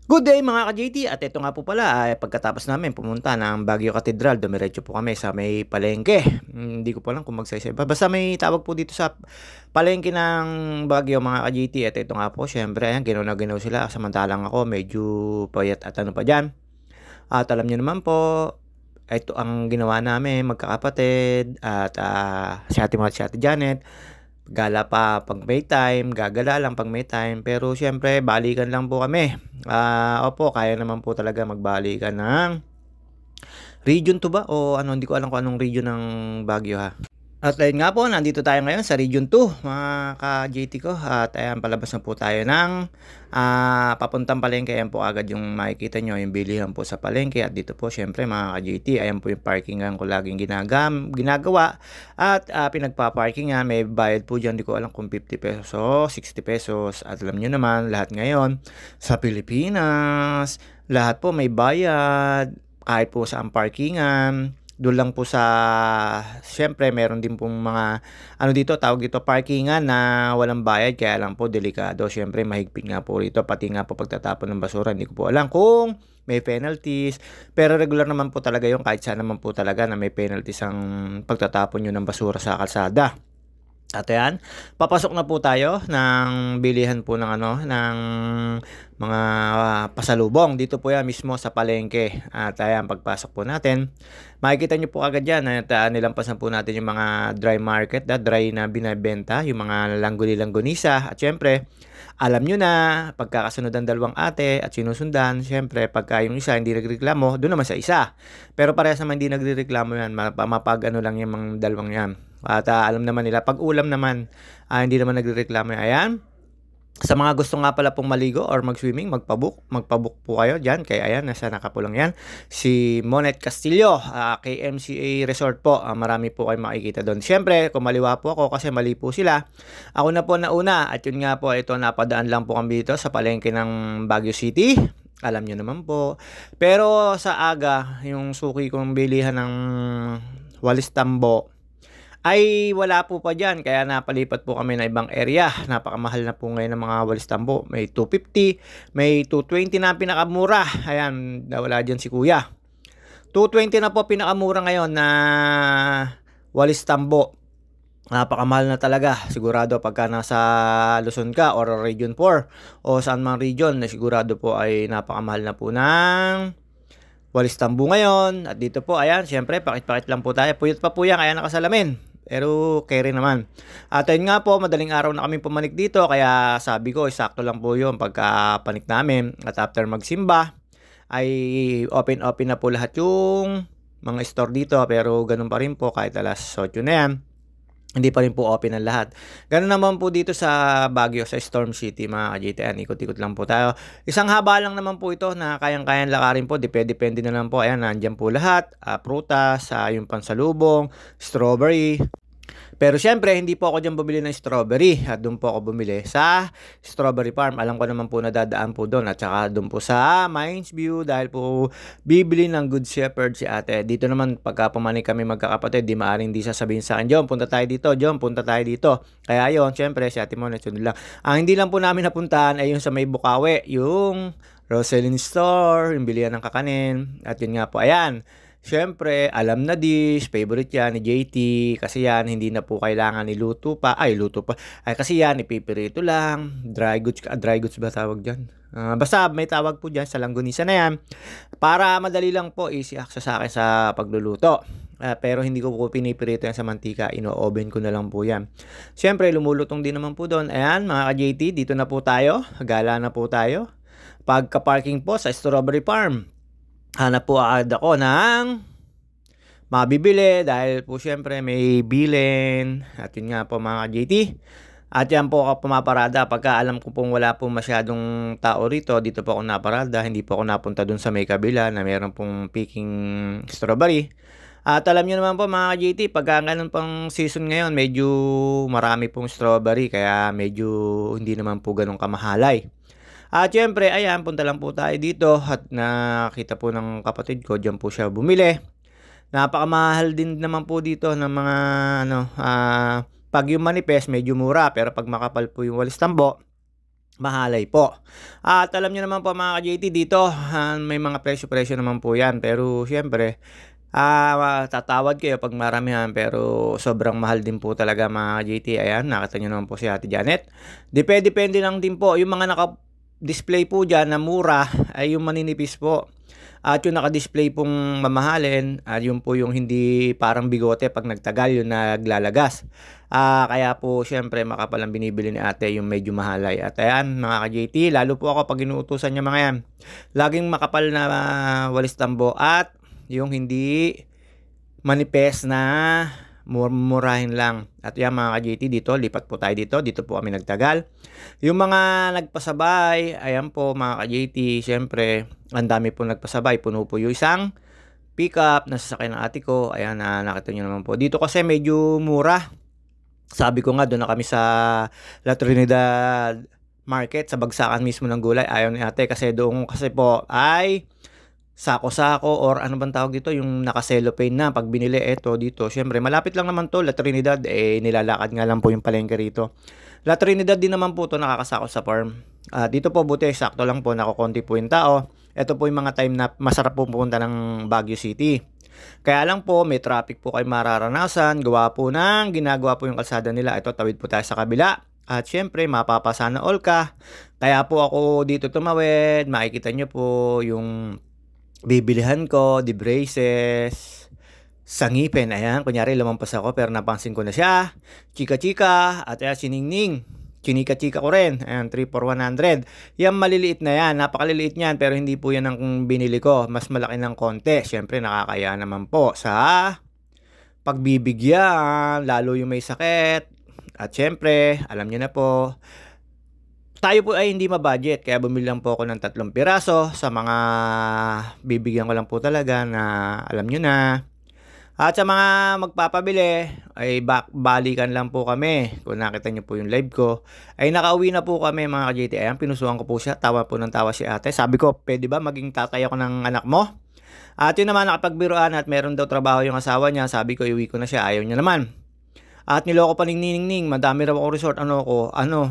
Good day mga ka-JT, at ito nga po pala ay pagkatapos namin pumunta ng Baguio Cathedral, dumiretso po kami sa may palengke. Hindi ko pa lang kung magsaysay. Basta may tawag po dito sa palengke ng Baguio mga ka-JT. At ito nga po, syempre, ayan, ginaw na ginaw sila. Samantalang ako, medyo payat at ano pa dyan. At alam nyo naman po, ito ang ginawa namin, magkakapatid, at si Ate Mo at si Ate Janet. Gala pa pag may time, gagala lang pag may time. Pero syempre, balikan lang po kami. Opo, kaya naman po talaga magbalikan ng Region 2 ba? O ano, hindi ko alam kung anong region ng Baguio ha. At ayun nga po, nandito tayo ngayon sa Region 2, mga ka-JT ko. At ayan, palabas na po tayo ng papuntang palengke. Ayan po agad yung makikita nyo, yung bilihan po sa palengke. At dito po, syempre mga ka-JT, ayan po yung parkingan ko laging ginagawa. At pinagpa-parkingan, may bayad po dyan. Hindi ko alam kung 50 pesos o 60 pesos. At alam nyo naman, lahat ngayon sa Pilipinas, lahat po may bayad. Kahit po sa parkingan. Doon lang po sa, syempre meron din pong mga, ano dito, tawag dito, parkingan na walang bayad, kaya lang po delikado. Syempre mahigpit nga po rito, pati nga po pagtatapon ng basura. Hindi ko po alam kung may penalties, pero regular naman po talaga yung kahit saan naman po talaga na may penalties ang pagtatapon nyo ng basura sa kalsada. At ayan, papasok na po tayo ng bilihan po ng ano, ng mga pasalubong. Dito po yan mismo sa palengke. At ayan, pagpasok po natin, makikita nyo po agad yan at nilampasan po natin yung mga dry market, dry na binibenta, yung mga langguni-langgunisa. At syempre, alam nyo na, pagkakasunod ang dalawang ate at sinusundan, syempre, pagka yung isa hindi nagreklamo, doon naman sa isa. Pero parehas naman hindi nagreklamo yan, mapag ano lang yung mga dalawang yan. At alam naman nila, pag ulam naman, hindi naman nagrereklamo. Ayan. Sa mga gusto nga pala pong maligo or mag-swimming, magpabook po kayo dyan. Kaya ayan, nasa nakapulang yan. Si Monet Castillo, KMCA Resort po. Marami po kayo makikita doon. Siyempre, kung maliwa po ako kasi mali po sila. Ako na po nauna. At yun nga po, ito napadaan lang po kami dito sa palengke ng Baguio City. Alam nyo naman po. Pero sa aga, yung suki kong bilihan ng Walis Tambo, ay wala po pa dyan, kaya napalipat po kami na ibang area. Napakamahal na po ngayon ng mga walis tambo. May 250, may 220 na pinakamura. Ayan, nawala dyan si kuya. 220 na po pinakamura ngayon na walis tambo. Napakamahal na talaga. Sigurado pagka nasa Luzon ka or Region 4 o saan mang region, na sigurado po ay napakamahal na po ng walis tambo ngayon. At dito po, ayan, syempre, pakit-pakit lang po tayo. Puyot pa po yan, kaya nakasalamin. Pero carry naman. At ayun nga po, madaling araw na kami pumanik dito. Kaya sabi ko, sakto lang po yun pagka-panik namin. At after magsimba, ay open na po lahat yung mga store dito. Pero ganun pa rin po, kahit alas 8 na yan, hindi pa rin po open ang lahat. Ganun naman po dito sa Baguio, sa Storm City, mga ka-JTN. Ikot-ikot lang po tayo. Isang haba lang naman po ito na kayang-kayang lakarin po. Depende na lang po. Ayan, nandyan po lahat. Prutas, yung pansalubong, strawberry. Pero syempre, hindi po ako dyan bumili ng strawberry. At doon po ako bumili sa Strawberry Farm. Alam ko naman po nadadaan po doon. At saka doon po sa Mines View, dahil po bibili ng Good Shepherd si ate. Dito naman, pagka pumanik kami magkakapatid, di maaring di sasabihin sa akin, John, punta tayo dito. John, punta tayo dito. Kaya yun, syempre, si ate mo, nasunod lang. Ang hindi lang po namin napuntahan ay yung sa may Bukawi. Yung Roselyn Store, yung bilihan ng kakanin. At yun nga po, ayan. Siyempre, alam na dish, favorite yan ni JT, kasi yan, hindi na po kailangan iluto pa, kasi yan, ipipirito lang, dry goods ba tawag dyan? Basta may tawag po dyan sa langgunisa na yan, para madali lang po, easy access sa akin sa pagluluto. Pero hindi ko po pinipirito yan sa mantika, ino-oven ko na lang po yan. Siyempre, lumulutong din naman po doon. Ayan, mga ka-JT, dito na po tayo, gala na po tayo. Pagka-parking po sa Strawberry Farm, hanap po agad ako ng mabibili dahil po syempre may bilin. At yun nga po mga JT. At yan po ako pumaparada pagka alam ko pong wala pong masyadong tao rito. Dito po ako naparada. Hindi po ako napunta dun sa may kabila na meron pong picking strawberry. At alam nyo naman po mga JT, pagka ganun pang season ngayon, medyo marami pong strawberry. Kaya medyo hindi naman po ganun kamahalay. At syempre, ayan, punta lang po tayo dito at nakita po ng kapatid ko, dyan po siya bumili. Napakamahal din naman po dito ng mga, pag yung manipes, medyo mura, pero pag makapal po yung walis tambo, mahalay po. At alam niyo naman po mga ka-JT dito, may mga presyo-presyo naman po 'yan. Pero siyempre, tatawad kayo 'pag maramihan pero sobrang mahal din po talaga mga ka-JT. Ayan, nakita niyo naman po si Ate Janet. Depende lang din po yung mga naka-display po diyan na mura ay yung maninipis po. At yung naka-display pong mamahalin, yun po yung hindi parang bigote pag nagtagal, yung naglalagas. Kaya po syempre makapal ang binibili ni ate yung medyo mahalay. At ayan mga ka-JT, lalo po ako pag inuutusan niya mga yan. Laging makapal na walis tambo at yung hindi manipes na murahin lang. At yan mga ka-JT, dito lipat po tayo dito po kami nagtagal. Yung mga nagpasabay, ayan po mga ka-JT, syempre ang dami po nagpasabay, puno po yung isang pickup na sasakyan ng ate ko. Ayan, nakita nyo naman po dito kasi medyo mura. Sabi ko nga, doon na kami sa La Trinidad Market, sa bagsakan mismo ng gulay. Ayaw ni ate kasi doon kasi po ay sako-sako or ano bang tawag dito, yung naka-cellophane na pag binili. Eto dito, syempre malapit lang naman to, La Trinidad, nilalakad nga lang po yung palengke rito. La Trinidad din naman po to, nakakasako sa farm. Dito po buti, sakto lang po, nakukonti po yung tao. Ito po yung mga time na masarap po pupunta ng Baguio City. Kaya lang po, may traffic po kayo mararanasan, gawa po ng ginagawa po yung kalsada nila. Ito, tawid po tayo sa kabila. At syempre, mapapasa na all ka. Kaya po ako dito tumawid, makikita nyo po yung bibilihan ko, the braces, sa ngipin. Ayan, kunyari lumampas ako pero napansin ko na siya. Chika-chika, at ayan, si Ningning. Chinika-chika ko rin. Ayan, 3 for 100. Yan, maliliit na yan. Napakaliliit niyan pero hindi po yan ang binili ko. Mas malaki ng konti. Siyempre, nakakaya naman po sa pagbibigyan. Lalo yung may sakit. At siyempre, alam niyo na po, tayo po ay hindi ma-budget, kaya bumili lang po ako ng 3 piraso sa mga bibigyan ko lang po talaga na alam nyo na. At sa mga magpapabili, ay balikan lang po kami. Kung nakita nyo po yung live ko, ay nakauwi na po kami mga ka-JT. Ayan, pinusuhan ko po siya, tawa po ng tawa si ate. Sabi ko, pwede ba maging tatay ako ng anak mo? At yun naman, nakapagbiruan at meron daw trabaho yung asawa niya. Sabi ko, iuwi ko na siya, ayaw niya naman. At niloko pa ng Ningning, madami raw ako resort,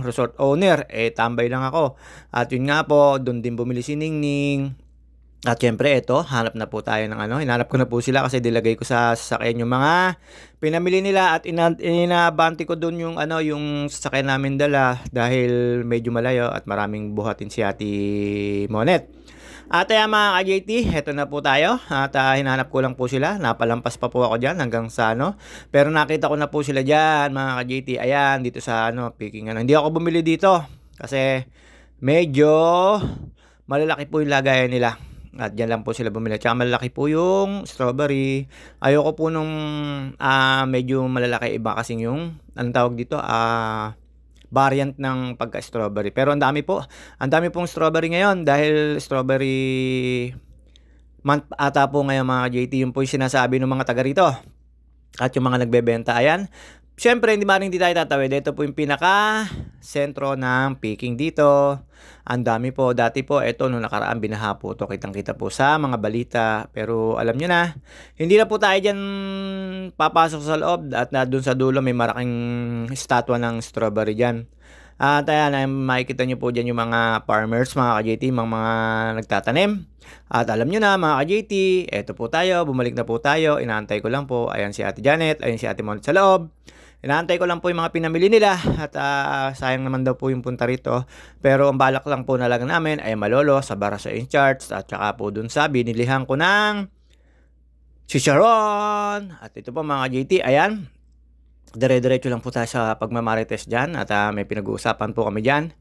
resort owner, tambay lang ako. At yun nga po, doon din bumili si Ningning. At syempre ito, hanap na po tayo ng hinanap ko na po sila kasi dilagay ko sa sasakyan yung mga pinamili nila at inabanti ko doon yung yung sasakyan namin dala dahil medyo malayo at maraming buhatin si Ate Monet. At mga ka-JT, heto na po tayo. At hinanap ko lang po sila. Napalampas pa po ako dyan hanggang sa pero nakita ko na po sila dyan mga ka-JT. Ayan, dito sa picking Hindi ako bumili dito kasi medyo malalaki po yung lagayan nila. At dyan lang po sila bumili. Tsaka malalaki po yung strawberry. Ayoko po nung medyo malalaki, iba kasing yung anong tawag dito, variant ng pagka-strawberry. Pero ang dami pong strawberry ngayon dahil strawberry month ata po ngayon mga JT. Yung po yung sinasabi ng mga taga rito at yung mga nagbebenta. Ayan, syempre hindi tayo tatawid. Ito po yung pinaka sentro ng picking dito. Ang dami po. Dati po ito nung nakaraan binaha po ito, kitang-kita po sa mga balita. Pero alam nyo na, hindi na po tayo dyan papasok sa loob. At doon sa dulo may maraking estatwa ng strawberry dyan. At ayan, makikita nyo po dyan yung mga farmers, mga ka-JT, mga nagtatanim. At alam nyo na mga ka-JT, eto po tayo, bumalik na po tayo. Inaantay ko lang po. Ayan si Ate Janet, ayan si Ate Monet sa loob. Inaantay ko lang po yung mga pinamili nila at sayang naman daw po yung punta rito. Pero ang balak lang po na lang namin ay malolo sa Barasa in Charts at saka po dun sa binilihan ko ng chicharon. At ito po mga JT, ayan. Dire-diretso lang po tayo sa pagmamarites dyan at may pinag-uusapan po kami dyan.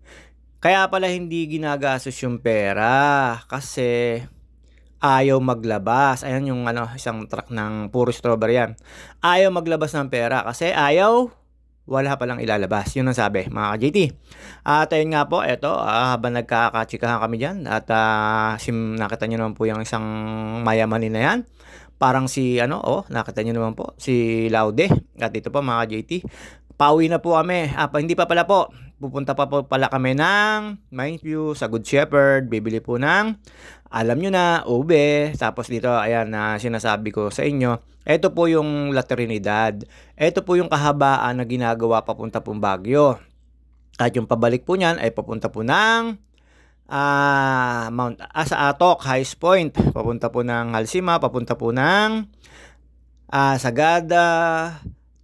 Kaya pala hindi ginagastos yung pera kasi ayaw maglabas. Ayan yung isang truck ng puro strawberry yan. Ayaw maglabas ng pera kasi wala palang ilalabas. Yun ang sabi mga ka-JT. At ayun nga po, eto, habang nagkakatsikahan kami dyan at nakita nyo naman po yung isang mayamanin na yan. Parang si nakita nyo naman po, si Laude. At ito po mga ka-JT, pauwi na po kami. Hindi pa pala po. Pupunta pa po pala kami ng Mindview sa Good Shepherd. Bibili po ng, alam nyo na, ube. Tapos dito, ayan na sinasabi ko sa inyo. Ito po yung La Trinidad. Ito po yung kahabaan na ginagawa papunta pong Baguio. At yung pabalik po niyan ay papunta po ng sa Atok, Highest Point, papunta po ng Halsima, papunta po ng Sagada,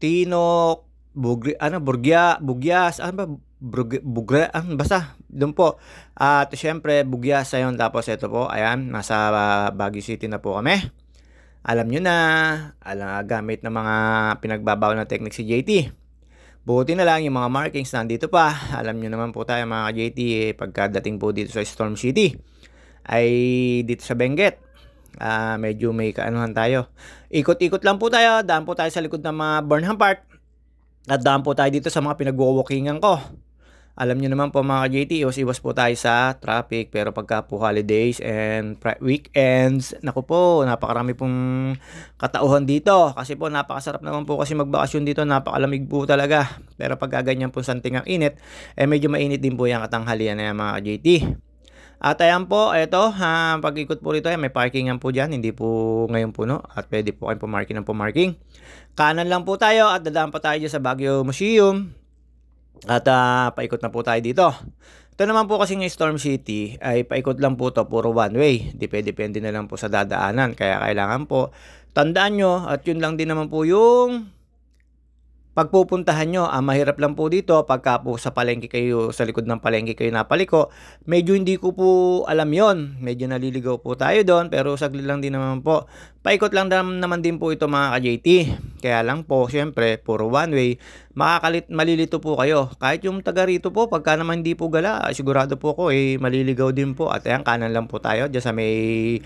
Tinok, Bugyas, basta doon po. At syempre Bugyas ayun, tapos ito po, ayan, nasa Baguio City na po kami. Alam nyo na, gamit ng mga pinagbabawal na technique si JT. Buti na lang yung mga markings nandito pa. Alam nyo naman po tayo mga JT, pagkadating po dito sa Storm City, ay dito sa Benguet, medyo may kaanuhan tayo. Ikot-ikot lang po tayo, daan po tayo sa likod ng mga Burnham Park, at daan po tayo dito sa mga pinag-walkingan ko. Alam nyo naman po mga JT, iwas po tayo sa traffic, pero pagka po holidays and weekends, naku po, napakarami pong katauhan dito. Kasi po napakasarap naman po kasi magbakasyon dito, napakalamig po talaga. Pero pagka ganyan po santing ang init, medyo mainit din po yung katanghalian na yan mga JT. At ayan po, ito, pag-ikot po rito, may parkingan po dyan, hindi po ngayon puno, at pwede po kayong pumarking ng pumarking. Kanan lang po tayo at dadaan pa tayo dyan sa Baguio Museum. At paikot na po tayo dito. Ito naman po kasi ng Storm City ay paikot lang po to, puro one way. Depende na lang po sa dadaanan. Kaya kailangan po tandaan nyo, at yun lang din naman po yung pagpupuntahan nyo. Mahirap lang po dito pagka po sa palengke kayo, sa likod ng palengke kayo napaliko. Medyo hindi ko po alam yon, medyo naliligaw po tayo doon, pero saglit lang din naman po. Paikot lang naman din po ito mga ka-JT. Kaya lang po, syempre, puro one way, malilito po kayo. Kahit yung taga rito po, pagka naman hindi po gala, sigurado po ko maliligaw din po. At ayan, kanan lang po tayo dyan sa may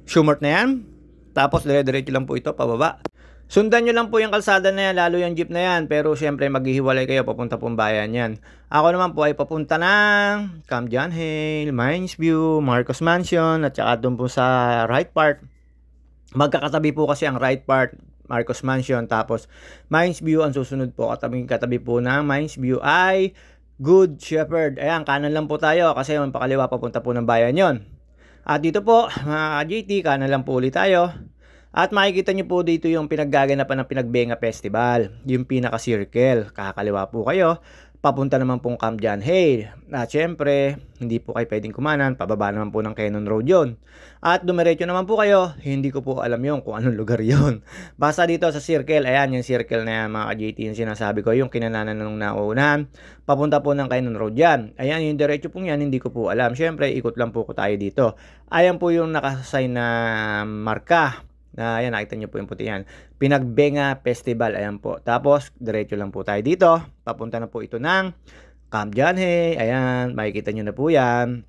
Shumert na yan. Tapos dire-diretso lang po ito pababa. Sundan nyo lang po yung kalsada na yan, lalo yung jeep na yan. Pero syempre maghihiwalay kayo, papunta pong bayan yan. Ako naman po ay papunta ng Camp John Hale, Mines View, Marcos Mansion, at saka doon po sa right part. Magkakatabi po kasi ang right part, Marcos Mansion, tapos Mines View ang susunod po. Katabi po ng Mines View ay Good Shepherd. Ayan, kanan lang po tayo kasi yung pakaliwa papunta po ng bayan yon. At dito po mga JT, kanan lang po ulit tayo. At makikita nyo po dito yung pinaggaganapan ng Pinagbenga Festival, yung pinaka-circle. Kakaliwa po kayo, papunta naman pong Camp John Hale. At syempre, hindi po kayo pwedeng kumanan, pababa naman po ng Cannon Road yon. At dumiretso naman po kayo, hindi ko po alam yung kung anong lugar yon. Basta dito sa circle, ayan yung circle na yan mga JT, yung sinasabi ko, yung kinananan ng nauunahan, papunta po ng Cannon Road yan. Ayan yung diretso po yan, hindi ko po alam. Syempre, ikot lang po ko tayo dito. Ayan po yung nakasign na marka. Ayan, nakita nyo po yung puti yan. Pinagbenga Festival, ayan po. Tapos, diretso lang po tayo dito. Papunta na po ito ng Camp John Hay. Ayan, makikita nyo na po yan.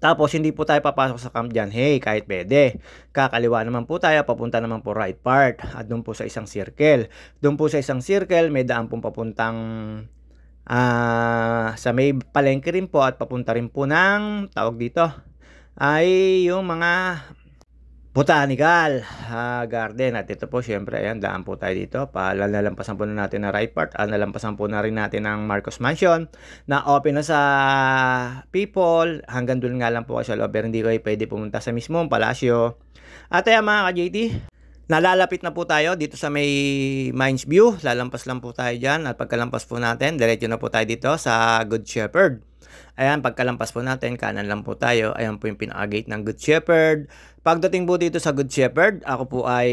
Tapos, hindi po tayo papasok sa Camp John Hay kahit pwede. Kakaliwa naman po tayo, papunta naman po right part. At doon po sa isang circle. Doon po sa isang circle, may daan pong papuntang sa may palengke rin po, at papunta rin po ng, tawag dito, ay yung mga botanical garden. At ito po syempre, ayan, daan po tayo dito. Nalampasan po na natin na right part. Nalampasan po na rin natin ang Marcos Mansion na open na sa people. Hanggang doon nga lang po kasi sa loob, pero hindi kayo pwede pumunta sa mismong palasyo. At ayan mga ka-JT, nalalapit na po tayo dito sa may Mines View. Lalampas lang po tayo dyan. At pagkalampas po natin, diretso na po tayo dito sa Good Shepherd. Ayan, pagkalampas po natin, kanan lang po tayo. Ayan po yung pinaka-gate ng Good Shepherd. Pagdating po dito sa Good Shepherd, ako po ay,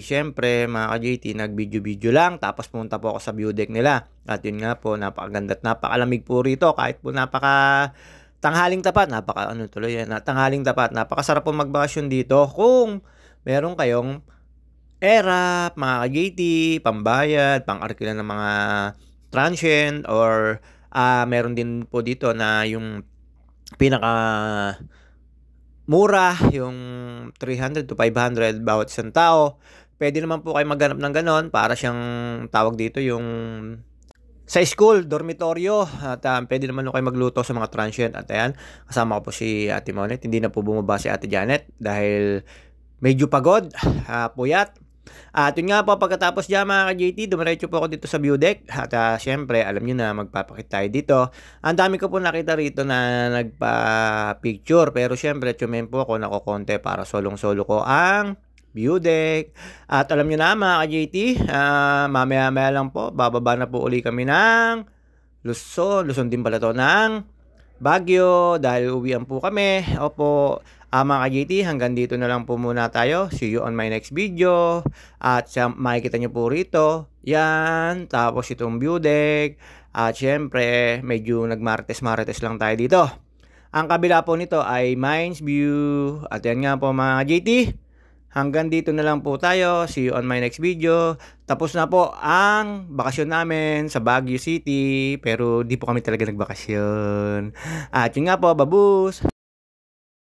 syempre, mga ka-JT, nag-video lang. Tapos pumunta po ako sa view deck nila. At yun nga po, napakaganda at napakalamig po rito. Kahit po tanghaling tapat, tanghaling tapat. Napakasarap po magbakasyon dito kung meron kayong ERAP, mga ka-JT, pambayad, pang-arkila ng mga transient, or meron din po dito na yung pinaka mura, yung 300 to 500 bawat isang tao. Pwede naman po kayo maghanap ng ganon, para siyang tawag dito yung sa school, dormitoryo. At pwede naman kayo magluto sa mga transient. At ayan, kasama ko po si Ate Monet. Hindi na po bumaba si Ate Janet dahil medyo pagod, puyat. At yun nga po, pagkatapos dyan mga ka-JT, dumiretso po ako dito sa view deck. At syempre, alam nyo na, magpapakit tayo dito. Ang dami ko po nakita rito na nagpa-picture. Pero syempre, tsumen po ako nakokonte para solong-solo ko ang view deck. At alam nyo na mga ka-JT, mamaya-maya lang po, bababa na po uli kami ng Luzon. Luzon din pala 'to ng Baguio dahil uuwian po kami. Opo, mga ka-JT, hanggang dito na lang po muna tayo. See you on my next video. At makikita nyo po rito, yan, tapos itong view deck. At syempre, medyo nagmarites-marites lang tayo dito. Ang kabila po nito ay Mines View. At yan nga po mga ka-JT. Hanggang dito na lang po tayo. See you on my next video. Tapos na po ang bakasyon namin sa Baguio City. Pero di po kami talaga nagbakasyon. At yun nga po, babus!